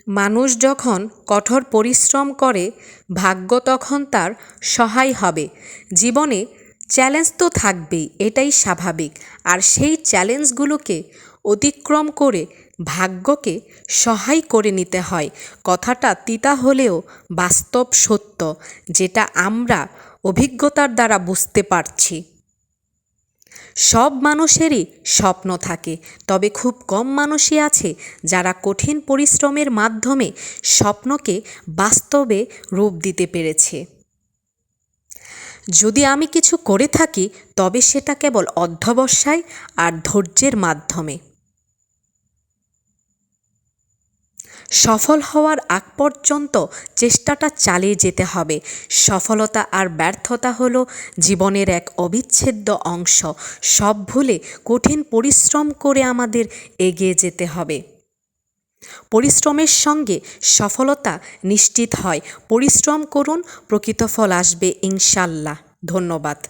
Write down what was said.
মানুষ যখন কঠোর পরিশ্রম করে ভাগ্য তখন তার সহায় হবে। জীবনে চ্যালেঞ্জ তো থাকবেই, এটাই স্বাভাবিক। আর সেই চ্যালেঞ্জগুলোকে অতিক্রম করে ভাগ্যকে সহায় করে নিতে হয়। কথাটা তিতা হলেও বাস্তব সত্য, যেটা আমরা অভিজ্ঞতার দ্বারা বুঝতে পারছি। সব মানুষেরই স্বপ্ন থাকে, তবে খুব কম মানুষই আছে যারা কঠিন পরিশ্রমের মাধ্যমে স্বপ্নকে বাস্তবে রূপ দিতে পেরেছে। যদি আমি কিছু করে থাকি, তবে সেটা কেবল অধ্যবসায় আর ধৈর্যের মাধ্যমে। সফল হওয়ার আগ পর্যন্ত চেষ্টাটা চালিয়ে যেতে হবে। সফলতা আর ব্যর্থতা হলো জীবনের এক অবিচ্ছেদ্য অংশ। সব ভুলে কঠিন পরিশ্রম করে আমাদের এগিয়ে যেতে হবে। পরিশ্রমের সঙ্গে সফলতা নিশ্চিত হয়। পরিশ্রম করুন, প্রকৃত ফল আসবে ইনশাল্লাহ। ধন্যবাদ।